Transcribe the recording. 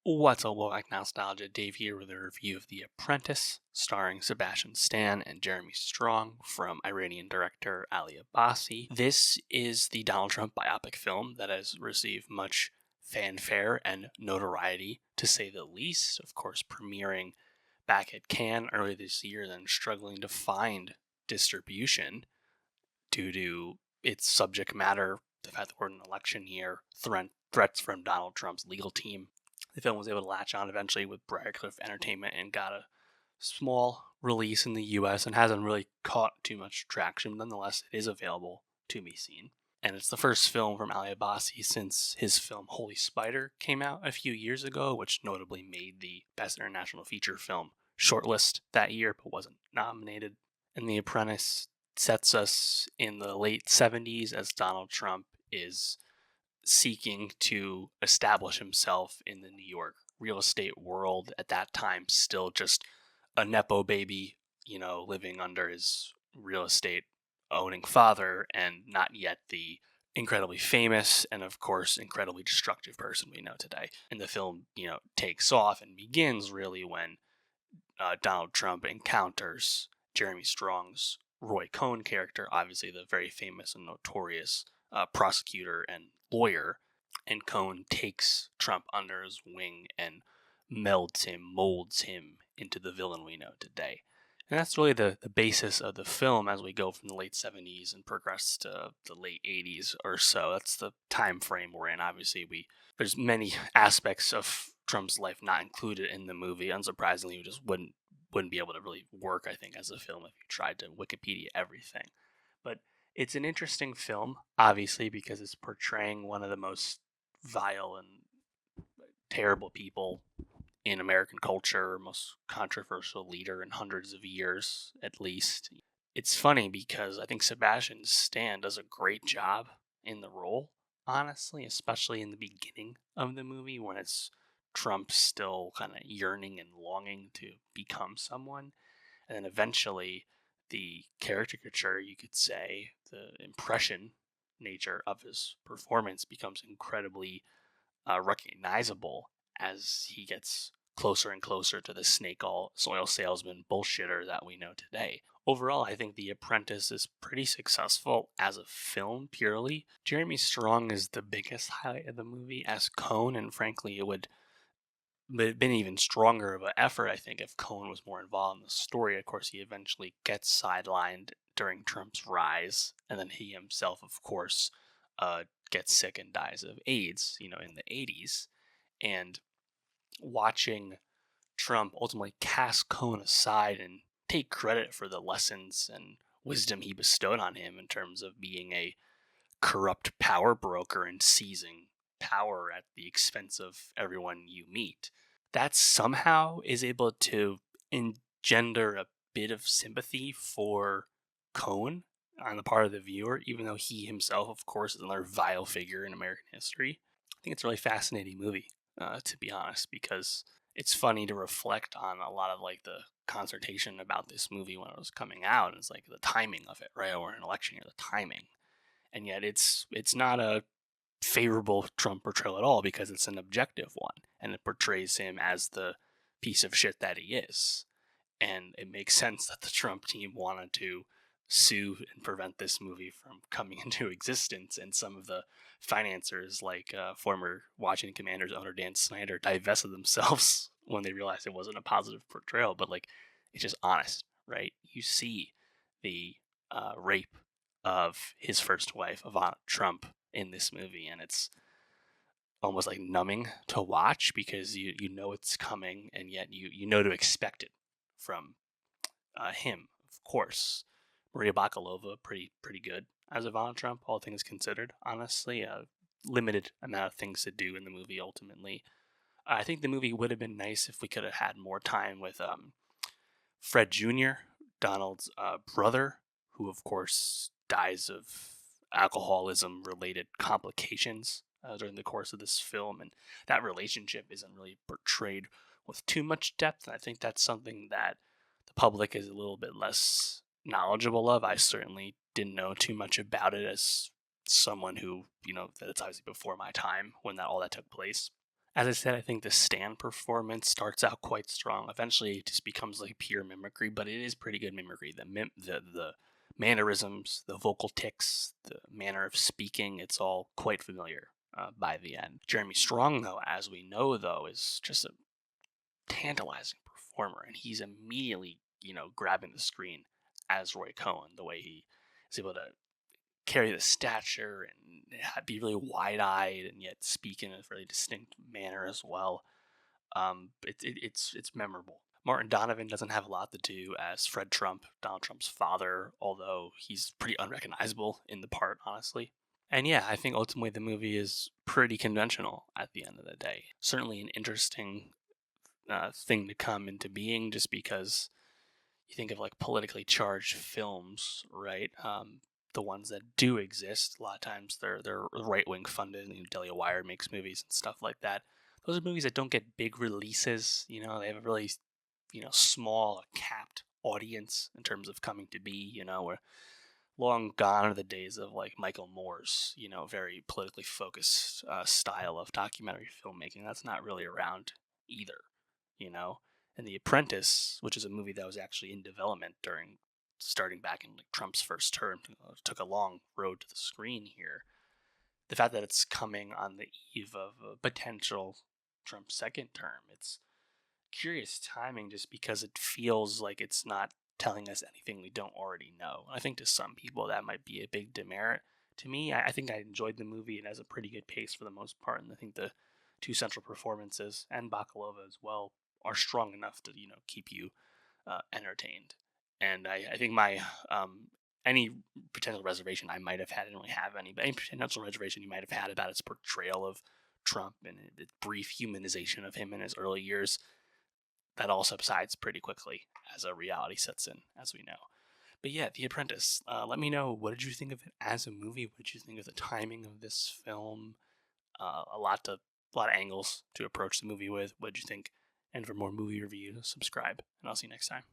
What's up, welcome back to Nowstalgia. Dave here with a review of The Apprentice, starring Sebastian Stan and Jeremy Strong from Iranian director Ali Abbasi. This is the Donald Trump biopic film that has received much fanfare and notoriety, to say the least. Of course, premiering back at Cannes early this year, then struggling to find distribution due to its subject matter, the fact that we're in an election year, threats from Donald Trump's legal team. The film was able to latch on eventually with Briarcliff Entertainment and got a small release in the US and hasn't really caught too much traction. Nonetheless, it is available to be seen. And it's the first film from Ali Abbasi since his film Holy Spider came out a few years ago, which notably made the Best International Feature Film shortlist that year but wasn't nominated. And The Apprentice sets us in the late 70s as Donald Trump is seeking to establish himself in the New York real estate world, at that time still just a Nepo baby, living under his real estate owning father, and not yet the incredibly famous and, of course, incredibly destructive person we know today. And the film, takes off and begins really when Donald Trump encounters Jeremy Strong's Roy Cohn character, obviously the very famous and notorious prosecutor and lawyer, and Cohn takes Trump under his wing and molds him into the villain we know today. And that's really the basis of the film as we go from the late 70s and progress to the late 80s or so. That's the time frame we're in. Obviously, there's many aspects of Trump's life not included in the movie. Unsurprisingly, we just wouldn't be able to really work, I think, as a film if you tried to Wikipedia everything. But it's an interesting film, obviously, because it's portraying one of the most vile and terrible people in American culture, most controversial leader in hundreds of years, at least. It's funny because I think Sebastian Stan does a great job in the role, honestly, especially in the beginning of the movie when it's Trump still kind of yearning and longing to become someone. And then eventually the caricature, you could say, the impression nature of his performance becomes incredibly recognizable as he gets closer and closer to the snake oil salesman bullshitter that we know today. Overall, I think The Apprentice is pretty successful as a film purely. Jeremy Strong is the biggest highlight of the movie as Cohn, and frankly, it would have been even stronger of an effort, I think, if Cohn was more involved in the story. Of course, he eventually gets sidelined during Trump's rise, and then he himself, of course, gets sick and dies of AIDS, in the 80s. And watching Trump ultimately cast Cohn aside and take credit for the lessons and wisdom he bestowed on him in terms of being a corrupt power broker and seizing power at the expense of everyone you meet, that somehow is able to engender a bit of sympathy for Cohn on the part of the viewer, even though he himself, of course, is another vile figure in American history. I think it's a really fascinating movie, to be honest, because it's funny to reflect on a lot of the consultation about this movie when it was coming out. And it's the timing of it, right? Or an election year, the timing. And yet it's not a favorable Trump portrayal at all because it's an objective one, and it portrays him as the piece of shit that he is. And it makes sense that the Trump team wanted to sue and prevent this movie from coming into existence, and some of the financiers, like former Washington Commanders owner Dan Snyder, divested themselves when they realized it wasn't a positive portrayal. But it's just honest, right? You see the rape of his first wife, Ivana Trump, in this movie, and it's almost numbing to watch because you know it's coming, and yet you know to expect it from him. Of course, Maria Bakalova, pretty good as Ivana Trump, all things considered. Honestly, a limited amount of things to do in the movie. Ultimately, I think the movie would have been nice if we could have had more time with Fred Jr., Donald's brother, who of course dies of alcoholism related complications during the course of this film, and that relationship isn't really portrayed with too much depth. And I think that's something that the public is a little bit less knowledgeable of. I certainly didn't know too much about it as someone who, that's obviously before my time when all that took place. As I said, I think the Stan performance starts out quite strong. Eventually, it just becomes like pure mimicry, but it is pretty good mimicry. The mannerisms, the vocal tics, the manner of speaking, it's all quite familiar by the end. Jeremy Strong, though, as we know, though, is just a tantalizing performer, and he's immediately, grabbing the screen as Roy Cohn, the way he is able to carry the stature and be really wide-eyed and yet speak in a really distinct manner as well. It's memorable. Martin Donovan doesn't have a lot to do as Fred Trump, Donald Trump's father, although he's pretty unrecognizable in the part, honestly. And yeah, I think ultimately the movie is pretty conventional at the end of the day. Certainly an interesting thing to come into being, just because you think of like politically charged films, right? The ones that do exist, a lot of times they're right wing funded. Delia Wire makes movies and stuff like that. Those are movies that don't get big releases. They have a really small capped audience in terms of coming to be. Where long gone are the days of like Michael Moore's very politically focused style of documentary filmmaking. That's not really around either. You know, and The Apprentice, which is a movie that was actually in development during starting back in like Trump's first term, took a long road to the screen here. The fact that it's coming on the eve of a potential Trump second term, it's curious timing just because it feels like it's not telling us anything we don't already know. I think to some people that might be a big demerit. To me, I think I enjoyed the movie. It has a pretty good pace for the most part, and I think the two central performances and Bakalova as well are strong enough to keep you entertained. And I think my any potential reservation I might have had, I didn't really have any, but any potential reservation you might have had about its portrayal of Trump and the brief humanization of him in his early years, that all subsides pretty quickly as a reality sets in, as we know. But yeah, The Apprentice. Let me know, what did you think of it as a movie? What did you think of the timing of this film? A lot of angles to approach the movie with. What did you think? And for more movie reviews, subscribe, and I'll see you next time.